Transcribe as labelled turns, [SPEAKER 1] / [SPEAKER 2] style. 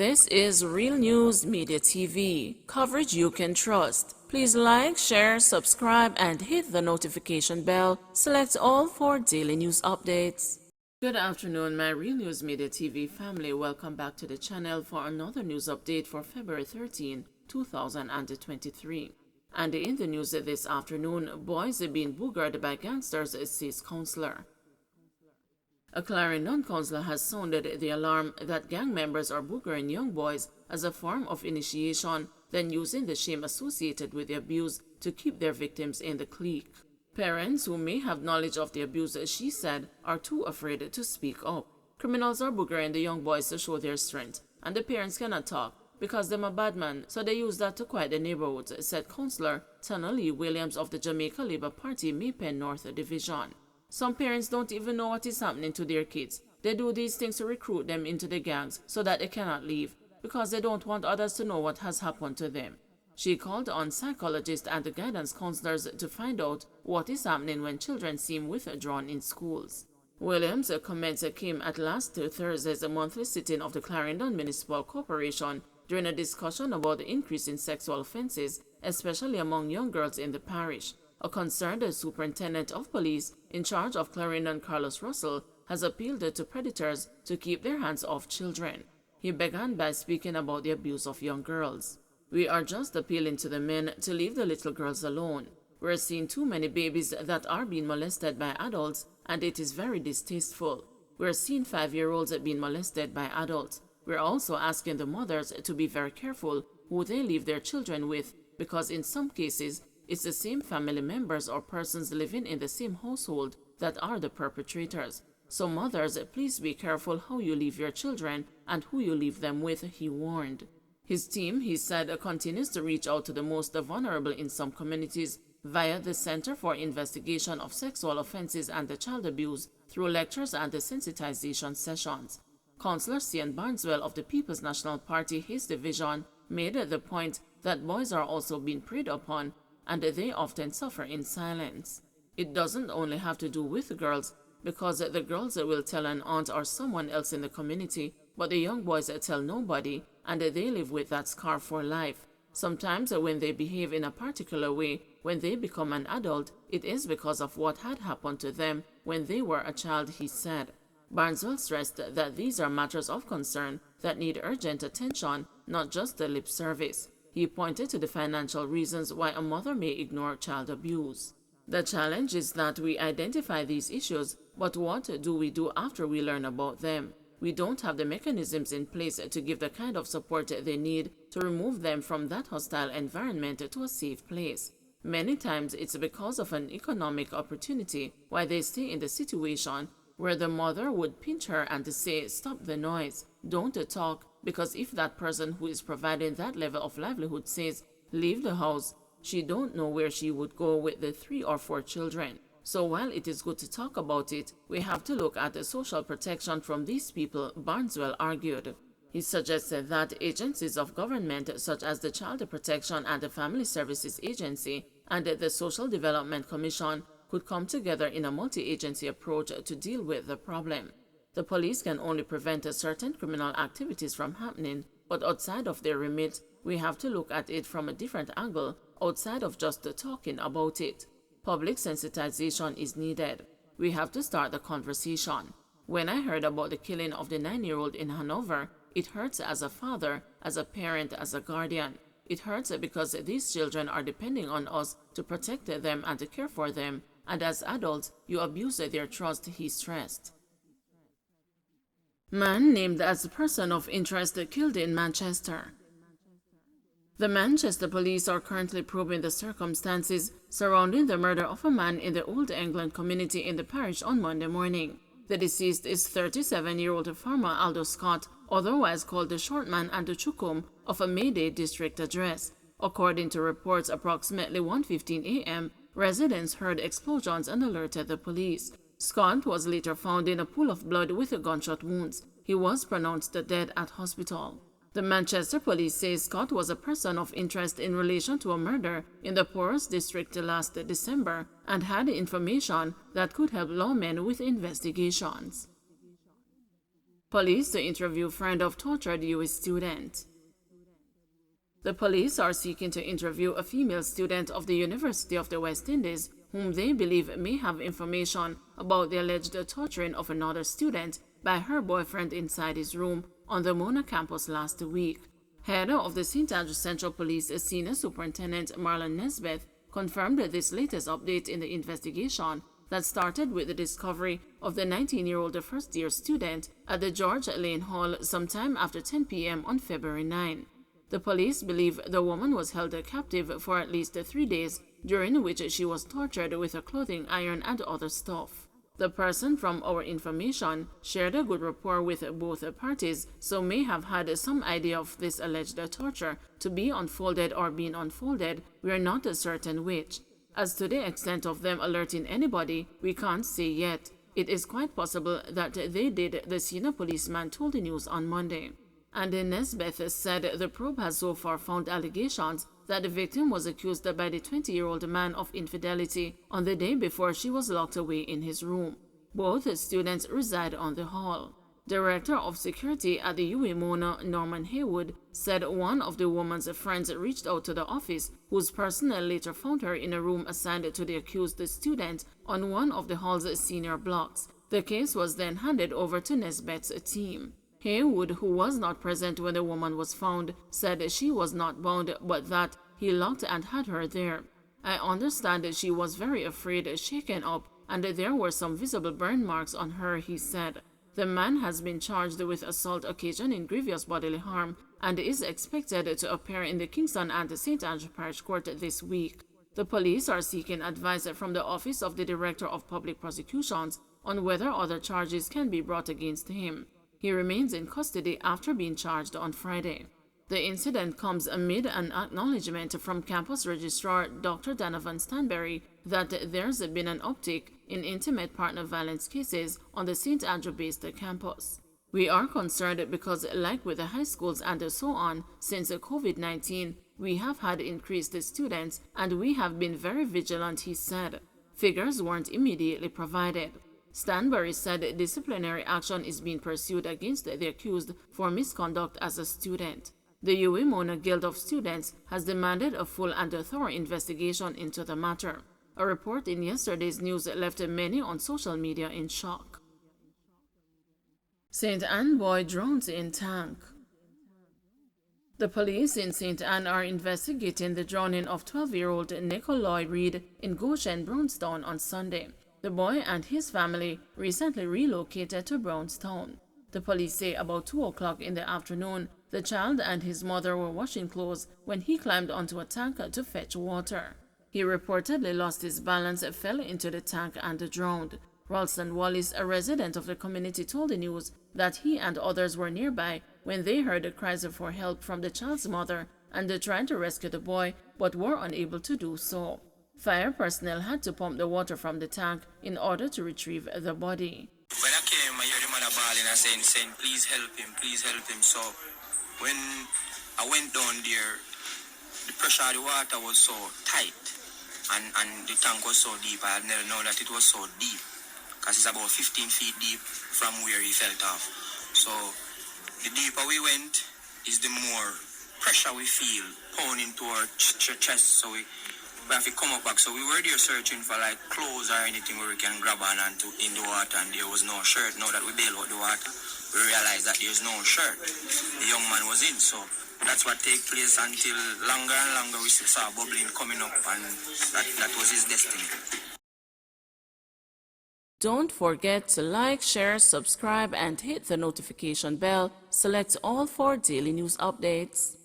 [SPEAKER 1] This is Real News Media TV, coverage you can trust. Please like, share, subscribe, and hit the notification bell. Select all for daily news updates. Good afternoon, my Real News Media TV family. Welcome back to the channel for another news update for February 13, 2023. And in the news this afternoon, boys are being boogered by gangsters, says counselor. A Clarendon councillor has sounded the alarm that gang members are boogering young boys as a form of initiation, then using the shame associated with the abuse to keep their victims in the clique. Parents who may have knowledge of the abuse, she said, are too afraid to speak up. Criminals are boogering the young boys to show their strength, and the parents cannot talk because them a bad man, so they use that to quiet the neighborhoods, said Councillor Lee Williams of the Jamaica Labour Party Maypen North Division. Some parents don't even know what is happening to their kids. They do these things to recruit them into the gangs so that they cannot leave, because they don't want others to know what has happened to them. She called on psychologists and the guidance counselors to find out what is happening when children seem withdrawn in schools. Williams' comments came at last Thursday's monthly sitting of the Clarendon Municipal Corporation during a discussion about the increase in sexual offences, especially among young girls in the parish. A concerned superintendent of police in charge of Clarendon, Carlos Russell, has appealed to predators to keep their hands off children. He began by speaking about the abuse of young girls. "We are just appealing to the men to leave the little girls alone. We're seeing too many babies that are being molested by adults, and it is very distasteful. We're seeing 5-year-olds being molested by adults. We're also asking the mothers to be very careful who they leave their children with, because in some cases, it's the same family members or persons living in the same household that are the perpetrators. So mothers, please be careful how you leave your children and who you leave them with," he warned. His team, he said, continues to reach out to the most vulnerable in some communities via the Center for Investigation of Sexual Offences and Child Abuse through lectures and sensitization sessions. Councillor Cian Barneswell of the People's National Party, his division, made the point that boys are also being preyed upon, and they often suffer in silence. It doesn't only have to do with girls, because the girls will tell an aunt or someone else in the community, but the young boys tell nobody, and they live with that scar for life. Sometimes when they behave in a particular way, when they become an adult, it is because of what had happened to them when they were a child, he said. Barneswell stressed that these are matters of concern that need urgent attention, not just the lip service. He pointed to the financial reasons why a mother may ignore child abuse. "The challenge is that we identify these issues, but what do we do after we learn about them? We don't have the mechanisms in place to give the kind of support they need to remove them from that hostile environment to a safe place. Many times it's because of an economic opportunity why they stay in the situation where the mother would pinch her and say, 'Stop the noise, don't talk,' because if that person who is providing that level of livelihood says, 'Leave the house,' she don't know where she would go with the 3 or 4 children. So while it is good to talk about it, we have to look at the social protection from these people," Barneswell argued. He suggested that agencies of government such as the Child Protection and the Family Services Agency and the Social Development Commission could come together in a multi-agency approach to deal with the problem. The police can only prevent certain criminal activities from happening, but outside of their remit, we have to look at it from a different angle, outside of just talking about it. Public sensitization is needed. We have to start the conversation. When I heard about the killing of the 9-year-old in Hanover, it hurts as a father, as a parent, as a guardian. It hurts because these children are depending on us to protect them and to care for them, and as adults, you abuse their trust, he stressed. Man named as person of interest killed in Manchester. The Manchester police are currently probing the circumstances surrounding the murder of a man in the Old England community in the parish on Monday morning. The deceased is 37-year-old farmer Aldo Scott, otherwise called the Short Man and the Chukum, of a Midday district address. According to reports, approximately 1:15 a.m., residents heard explosions and alerted the police. Scott was later found in a pool of blood with gunshot wounds. He was pronounced dead at hospital. The Manchester police say Scott was a person of interest in relation to a murder in the poorest district last December and had information that could help lawmen with investigations. Police to interview friend of tortured US student. The police are seeking to interview a female student of the University of the West Indies whom they believe may have information about the alleged torturing of another student by her boyfriend inside his room on the Mona campus last week. Head of the St. Andrews Central Police Senior Superintendent Marlon Nesbeth confirmed this latest update in the investigation that started with the discovery of the 19-year-old first-year student at the George Lane Hall sometime after 10 p.m. on February 9. The police believe the woman was held captive for at least 3 days, during which she was tortured with her clothing iron and other stuff. The person, from our information, shared a good rapport with both parties, so may have had some idea of this alleged torture to be unfolded or being unfolded. We are not certain which. As to the extent of them alerting anybody, we can't say yet. It is quite possible that they did, the senior policeman told the news on Monday. And Nesbeth said the probe has so far found allegations that the victim was accused by the 20-year-old man of infidelity on the day before she was locked away in his room. Both students reside on the hall. Director of Security at the UWI Mona, Norman Haywood, said one of the woman's friends reached out to the office, whose personnel later found her in a room assigned to the accused student on one of the hall's senior blocks. The case was then handed over to Nesbeth's team. Haywood, who was not present when the woman was found, said she was not bound, but that he locked and had her there. I understand she was very afraid, shaken up, and there were some visible burn marks on her, he said. The man has been charged with assault occasioning grievous bodily harm and is expected to appear in the Kingston and St. Andrew Parish Court this week. The police are seeking advice from the Office of the Director of Public Prosecutions on whether other charges can be brought against him. He remains in custody after being charged on Friday. The incident comes amid an acknowledgement from campus registrar Dr. Donovan Stanberry that there's been an uptick in intimate partner violence cases on the St. Andrew-based campus. We are concerned because, like with the high schools and so on, since COVID-19, we have had increased students and we have been very vigilant, he said. Figures weren't immediately provided. Stanberry said disciplinary action is being pursued against the accused for misconduct as a student. The UWI Mona Guild of Students has demanded a full and thorough investigation into the matter. A report in yesterday's news left many on social media in shock. St. Anne boy drowns in tank. The police in St. Anne are investigating the drowning of 12-year-old Nicolai Reed in Goshen, Brownstown on Sunday. The boy and his family recently relocated to Brownstown. The police say about 2 o'clock in the afternoon, the child and his mother were washing clothes when he climbed onto a tank to fetch water. He reportedly lost his balance, fell into the tank and drowned. Ralston Wallace, a resident of the community, told the news that he and others were nearby when they heard the cries for help from the child's mother and tried to rescue the boy but were unable to do so. Fire personnel had to pump the water from the tank in order to retrieve the body.
[SPEAKER 2] When I came, I heard the mother bawling and saying, please help him, please help him. So when I went down there, the pressure of the water was so tight and the tank was so deep. I had never known that it was so deep because it's about 15 feet deep from where he fell off. So the deeper we went is the more pressure we feel pounding to our chest. So we have to come up back. So we were there searching for like clothes or anything where we can grab on in the water, and there was no shirt. Now that we bailed out the water, we realized that there's no shirt. The young man was in, so that's what take place until longer and longer we saw bubbling coming up, and that was his destiny.
[SPEAKER 1] Don't forget to like, share, subscribe, and hit the notification bell. Select all for daily news updates.